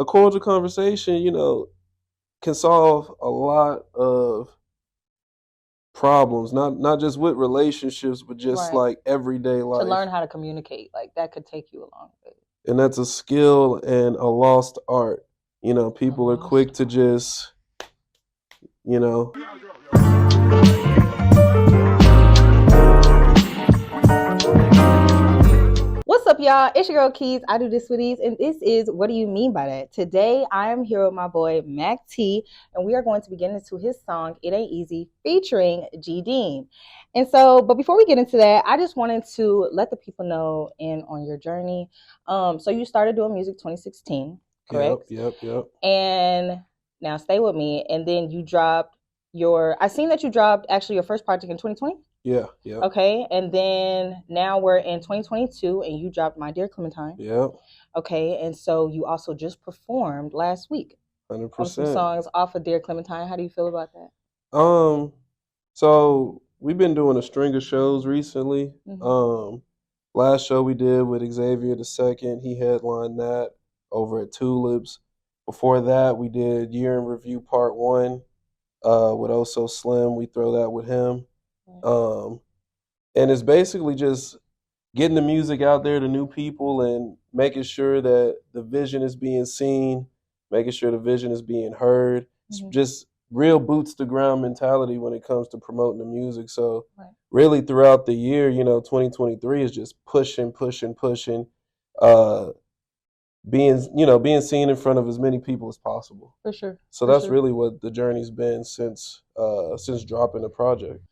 a cordial conversation, can solve a lot of problems, not just with relationships, but just Right. like everyday To life. learn how to communicate, like that could take you a long way. And that's a skill and a lost art. People are quick to just, you know. What's up, y'all? It's your girl Keys. I do this with these, and this is What Do You Mean by That? Today, I am here with my boy Mvckt, and we are going to be getting into his song "It Ain't Easy" featuring G Dean. And so, but before we get into that, I just wanted to let the people know in on your journey. So you started doing music 2016, correct? Yep. And now stay with me. And then you dropped I seen that you dropped actually your first project in 2020. Yeah. Okay, and then now we're in 2022, and you dropped My Dear Clementine. Yep. Okay, and so you also just performed last week 100%. on some songs off of Dear Clementine. How do you feel about that? So we've been doing a string of shows recently. Last show we did with Xavier II, he headlined that over at Tulips. Before that, we did Year in Review Part 1 with Oh So Slim. We throw that with him. And it's basically just getting the music out there to new people and making sure that the vision is being seen, making sure the vision is being heard. It's just real boots to ground mentality when it comes to promoting the music. So really throughout the year, 2023 is just pushing, being seen in front of as many people as possible. For sure. So that's really what the journey's been since dropping the project.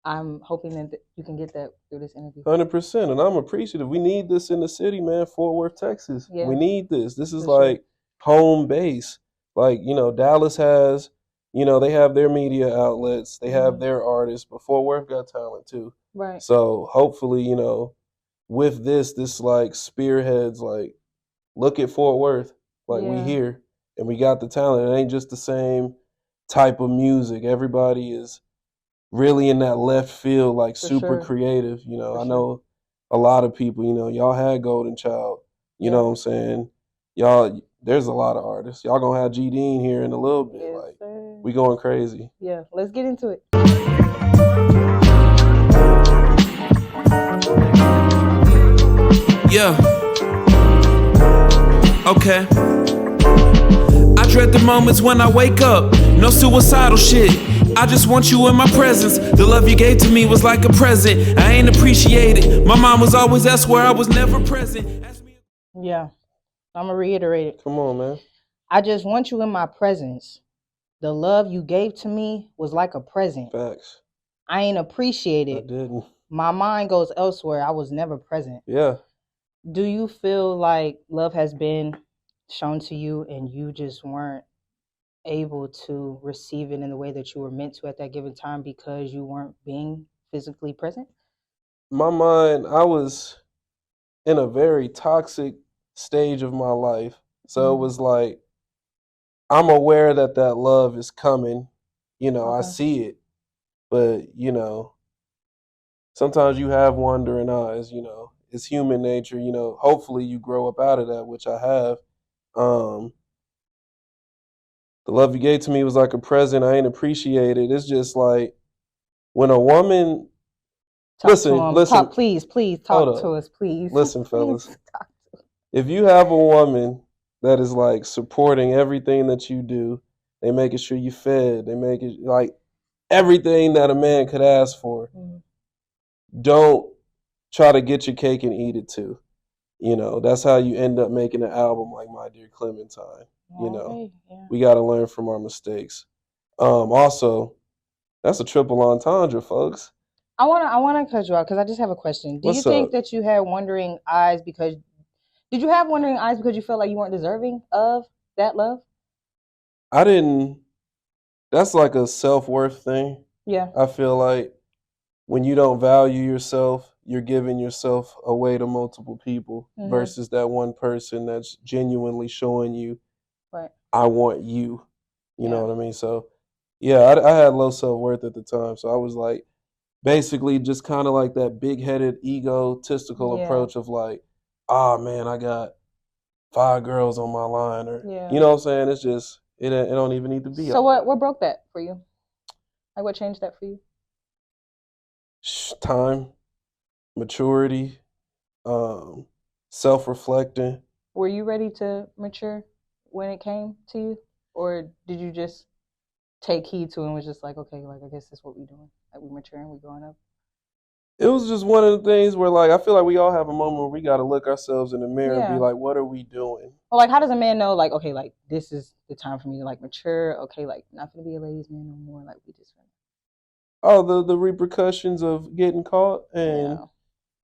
I'm hoping that you can get that through this interview. 100%, and I'm appreciative. We need this in the city, man. Fort Worth, Texas. Yeah. We need this. This is like home base. Like, Dallas has, they have their media outlets, they have their artists, but Fort Worth got talent too. Right. So hopefully, with this like spearheads, like, look at Fort Worth. Like, we here and we got the talent. It ain't just the same type of music. Everybody is really in that left field, like super creative. I know a lot of people, y'all had Golden Child, you know what I'm saying? Y'all, there's a lot of artists. Y'all gonna have G Dean here in a little bit. We going crazy. Yeah, let's get into it. Yeah. Okay. I dread the moments when I wake up. No suicidal shit. I just want you in my presence. The love you gave to me was like a present. I ain't appreciate it. My mom was always elsewhere. I was never present. Yeah. I'm gonna reiterate it. Come on, man. I just want you in my presence. The love you gave to me was like a present. Facts. I ain't appreciate it. I didn't. My mind goes elsewhere. I was never present. Yeah. Do you feel like love has been shown to you and you just weren't able to receive it in the way that you were meant to at that given time because you weren't being physically present? My mind, I was in a very toxic stage of my life. So it was like, I'm aware that love is coming. I see it. But, sometimes you have wandering eyes, it's human nature, hopefully you grow up out of that, which I have. The love you gave to me was like a present. I ain't appreciate it. It's just like when a woman listen. Talk, please talk to us, please. Listen, fellas. If you have a woman that is like supporting everything that you do, they making sure you fed, they make it like everything that a man could ask for. Don't try to get your cake and eat it too. That's how you end up making an album like My Dear Clementine. We got to learn from our mistakes. Also, that's a triple entendre, folks. I wanna cut you out because I just have a question. Do you think that you had wandering eyes because did you have wandering eyes because you felt like you weren't deserving of that love? I didn't. That's like a self-worth thing. Yeah. I feel like when you don't value yourself, you're giving yourself away to multiple people versus that one person that's genuinely showing you, I want you. You know what I mean? So, yeah, I had low self-worth at the time. So I was like, basically just kind of like that big-headed, egotistical approach of like, man, I got 5 girls on my line, or Yeah. you know what I'm saying? It's just it don't even need to be. So what broke that for you? Like what changed that for you? Time, maturity, self-reflecting. Were you ready to mature when it came to you, or did you just take heed to it and was just like, okay, like I guess that's what we're doing, like we maturing, we growing up? It was just one of the things where, like, I feel like we all have a moment where we got to look ourselves in the mirror and be like, what are we doing? Well, like, how does a man know, like, okay, like, this is the time for me to, like, mature? Okay, like, not going to be a ladies' man no more. Like, we just... Oh, the repercussions of getting caught. And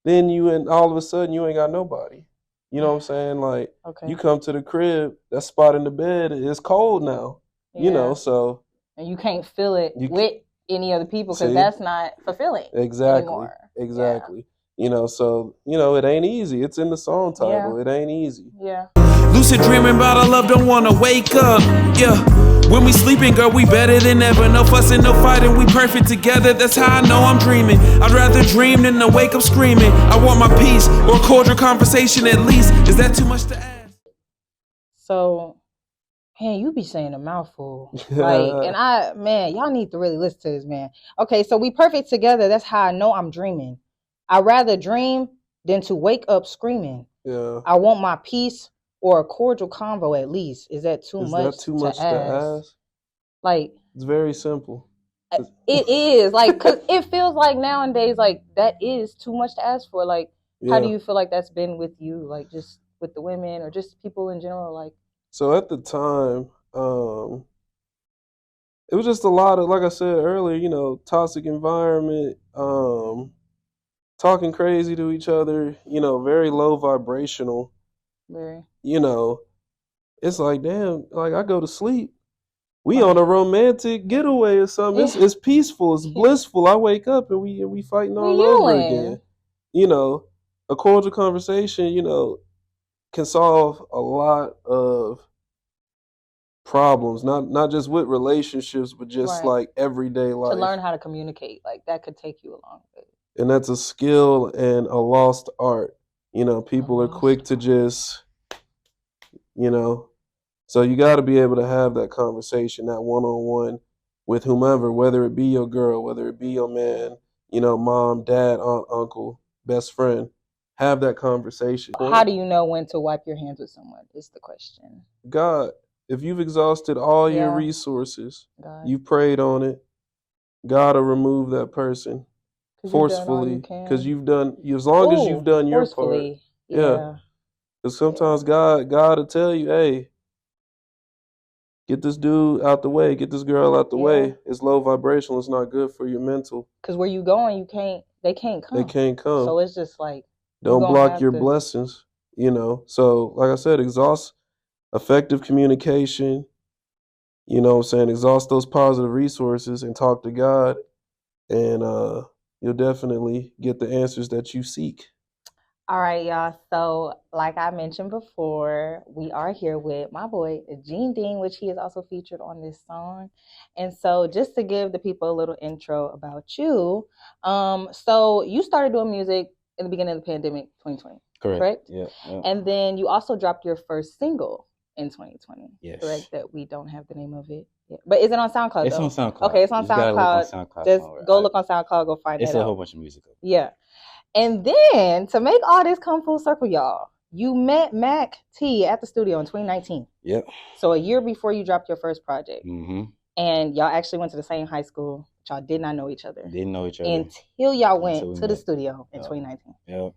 then all of a sudden, you ain't got nobody. You know what I'm saying? Like, you come to the crib, that spot in the bed is cold now. You know, so... And you can't feel it with any other people because that's not fulfilling anymore. Exactly. You know, so, it ain't easy. It's in the song title. It ain't easy. Yeah. Lucid dreaming about our love, don't wanna wake up. Yeah. When we sleeping, girl, we better than ever. No fussing, no fighting, we perfect together. That's how I know I'm dreaming. I'd rather dream than to wake up screaming. I want my peace or a cordial conversation at least. Is that too much to ask? So, man, you be saying a mouthful. Like, and y'all need to really listen to this, man. Okay, so we perfect together. That's how I know I'm dreaming. I'd rather dream than to wake up screaming. Yeah. I want my peace or a cordial convo at least. Is that too much to ask? Like, it's very simple. It is. Like, because it feels like nowadays, like, that is too much to ask for. Like, how do you feel like that's been with you? Like, just with the women or just people in general? Like, so at the time, it was just a lot of, like I said earlier, toxic environment, talking crazy to each other, very low vibrational. Very. It's like, damn, like I go to sleep. We on a romantic getaway or something. It's peaceful, it's blissful. I wake up and we fighting all over again. A cordial conversation, can solve a lot of problems, not just with relationships, but just like everyday life. To learn how to communicate, like that could take you a long way. And that's a skill and a lost art. People are quick to just, so you got to be able to have that conversation, that one-on-one with whomever, whether it be your girl, whether it be your man, mom, dad, aunt, uncle, best friend. Have that conversation. How do you know when to wipe your hands with someone is the question. God, if you've exhausted all your resources, you've prayed on it, God will remove that person forcefully because you've done, as long as you've done your part. Yeah. Because sometimes God will tell you, hey, get this dude out the way, get this girl out the way. It's low vibrational. It's not good for your mental. Because where you going, they can't come. They can't come. So it's just like, don't block your blessings, So, like I said, exhaust effective communication, exhaust those positive resources and talk to God, and you'll definitely get the answers that you seek. All right, y'all. So, like I mentioned before, we are here with my boy, G Dean, which he is also featured on this song. And so, just to give the people a little intro about you, so you started doing music in the beginning of the pandemic, 2020. Correct? Yeah. And then you also dropped your first single in 2020. Yes. Correct? That we don't have the name of it yet. But is it on SoundCloud? It's on SoundCloud. Okay, it's on SoundCloud. Just go look on SoundCloud, go find it. It's a whole bunch of music. Yeah. And then to make all this come full circle, y'all, you met Mvckt at the studio in 2019. Yep. So a year before you dropped your first project. Mm-hmm. And y'all actually went to the same high school. But y'all did not know each other. Didn't know each other. Until y'all went to the studio in 2019. Yep.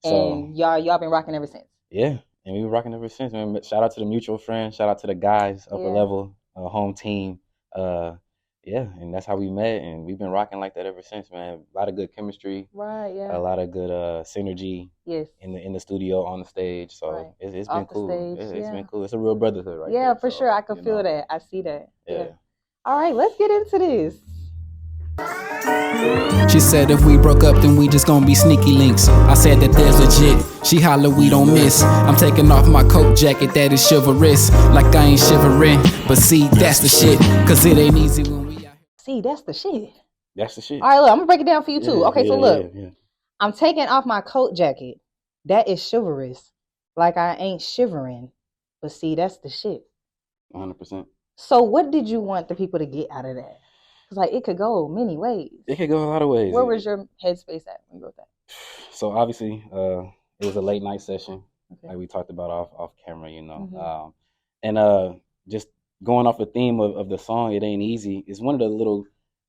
And y'all been rocking ever since. Yeah. And we were rocking ever since. Man. Shout out to the mutual friends. Shout out to the guys, upper level, home team. And that's how we met, and we've been rocking like that ever since, man. A lot of good chemistry, right? Yeah, a lot of good synergy, yes, in the studio, on the stage. So it's been cool. It's been cool. It's a real brotherhood, right? Yeah, for sure. I can feel that. I see that. Yeah. All right, let's get into this. She said if we broke up, then we just gonna be sneaky links. I said that there's legit. She holler, we don't miss. I'm taking off my coat jacket, that is chivalrous. Like I ain't shivering, but see, that's the shit. Cause it ain't easy when we out here. See, that's the shit. That's the shit. All right, look, I'm gonna break it down for you too. Okay, so look, I'm taking off my coat jacket. That is chivalrous. like I ain't shivering. But see, that's the shit. 100%. So what did you want the people to get out of that? Because like it could go many ways. It could go a lot of ways. Where was your headspace at when you wrote that? So obviously, it was a late night session, Okay. like we talked about off camera, you know. Mhm. And just going off the theme of the song, "It Ain't Easy," is one of the little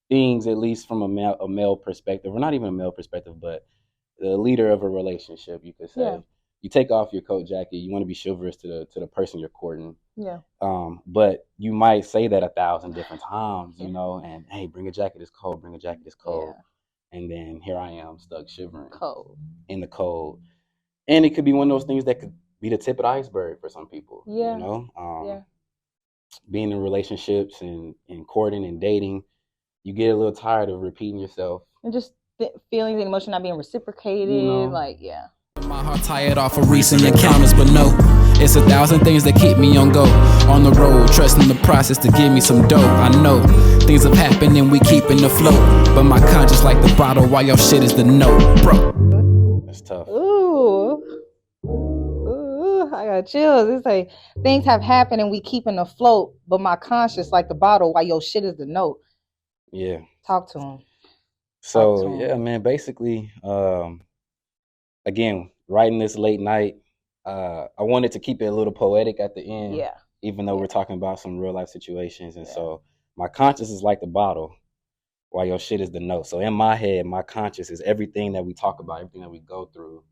things, at least from a male perspective, or not even a male perspective, but the leader of a relationship, you could say. Yeah. You take off your coat jacket, you want to be chivalrous to the person you're courting. Yeah. But you might say that 1,000 different times, you Yeah. know, and hey, bring a jacket, it's cold, bring a jacket, it's cold. Yeah. And then here I am stuck shivering Cold. in the cold. And it could be one of those things that could be the tip of the iceberg for some people. Yeah. You know? Yeah. Being in relationships and courting and dating, you get a little tired of repeating yourself. And just feelings and emotion not being reciprocated. You know? Like, yeah. My heart tired off of recent encounters, but no, it's 1,000 things that keep me on go. On the road, trusting the process to give me some dough. I know things have happened and we keeping the float, but my conscience like the bottle while your shit is the note, bro. That's tough. Ooh. Ooh, I got chills. It's like things have happened and we keeping afloat, but my conscience like the bottle while your shit is the note. Yeah. Talk to him. So yeah, man, basically, again, writing this late night, I wanted to keep it a little poetic at the end. Yeah. Even though we're talking about some real life situations. And so my conscience is like the bottle while your shit is the note. So in my head, my conscience is everything that we talk about, everything that we go through.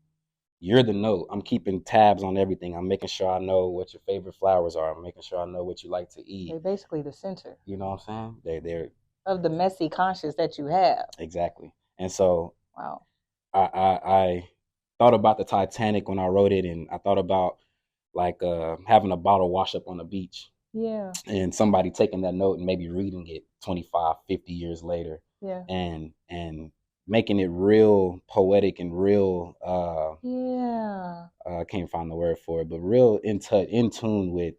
You're the note. I'm keeping tabs on everything. I'm making sure I know what your favorite flowers are. I'm making sure I know what you like to eat. They're basically the center. You know what I'm saying? They're of the messy conscience that you have. Exactly. And so wow. I thought about the Titanic when I wrote it, and I thought about like having a bottle wash up on the beach. Yeah. And somebody taking that note and maybe reading it 25, 50 years later. Yeah. And making it real poetic and real I can't find the word for it, but real in tune with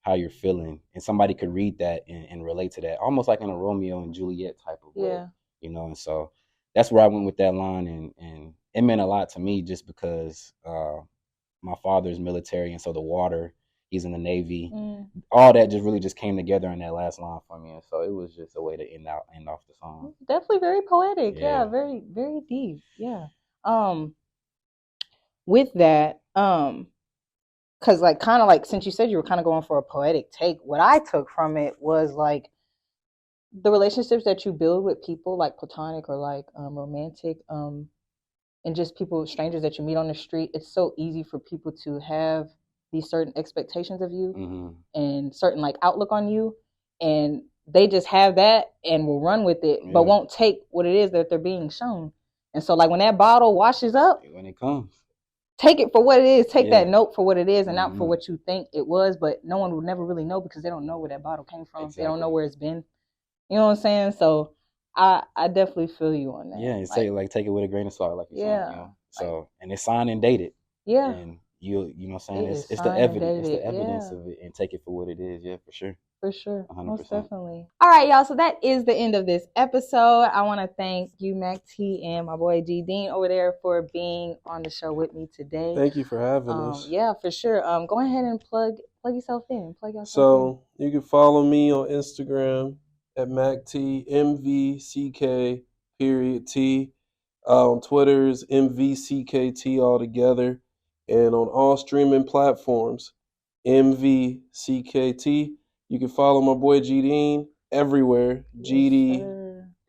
how you're feeling. And somebody could read that and relate to that, almost like in a Romeo and Juliet type of way. You know, and so that's where I went with that line, and it meant a lot to me just because my father's military, and so the water, he's in the Navy. All that just really just came together in that last line for me, and so it was just a way to end off the song. Definitely very poetic. Yeah, very, very deep. Yeah. With that, because like kind of like since you said you were kind of going for a poetic take, what I took from it was like the relationships that you build with people, like platonic or like romantic, and just people, strangers that you meet on the street. It's so easy for people to have these certain expectations of you and certain like outlook on you, and they just have that and will run with it, but won't take what it is that they're being shown. And so like when that bottle washes up, when it comes, take it for what it is. Take that note for what it is and not for what you think it was. But no one will never really know because they don't know where that bottle came from. Exactly. They don't know where it's been. You know what I'm saying? So I definitely feel you on that. Yeah, and take it with a grain of salt, like you said. You know? So and it's signed and dated. Yeah. And you know what I'm saying? It's the evidence. It's the evidence of it, and take it for what it is. Yeah, for sure. For sure. 100%. Most definitely. All right, y'all. So that is the end of this episode. I want to thank you, Mvckt, and my boy G Dean over there for being on the show with me today. Thank you for having us. Yeah, for sure. Go ahead and plug yourself in. So you can follow me on Instagram at Mvckt, Mvckt, on Twitter's Mvckt all together, and on all streaming platforms, Mvckt. You can follow my boy G Dean everywhere. GD,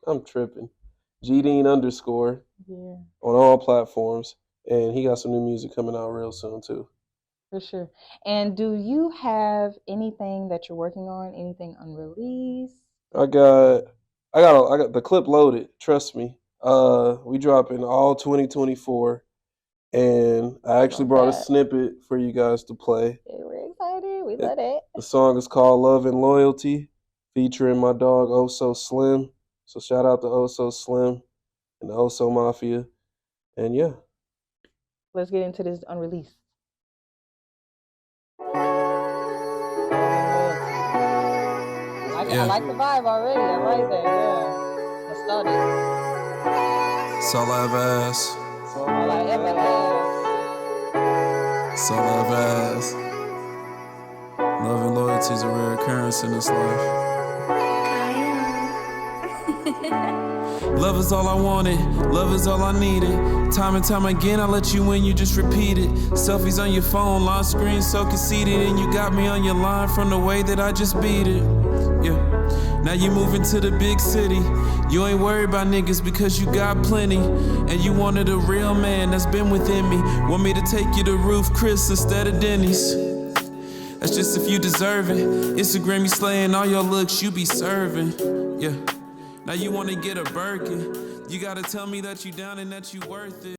I'm tripping. G Dean _ on all platforms, and he got some new music coming out real soon too. For sure. And do you have anything that you're working on? Anything unreleased? I got the clip loaded. Trust me. We dropping all 2024, and I actually brought a snippet for you guys to play. Yeah, we're excited. We love it. The song is called "Love and Loyalty," featuring my dog Oso Slim. So shout out to Oso Slim and the Oso Mafia, and yeah. Let's get into this unreleased. I like the vibe already. I like that. Yeah. Let's start it. That's all I ever ask. All I ever ask. So love as love and loyalty is a rare occurrence in this life. Love is all I wanted, love is all I needed. Time and time again, I let you in, you just repeat it. Selfies on your phone, line screen so conceited. And you got me on your line from the way that I just beat it. Yeah. Now you moving to the big city. You ain't worried about niggas because you got plenty. And you wanted a real man that's been within me. Want me to take you to Roof Chris instead of Denny's. That's just if you deserve it. Instagram you slaying all your looks you be serving. Yeah. Now you wanna get a Birkin. You gotta tell me that you down and that you worth it.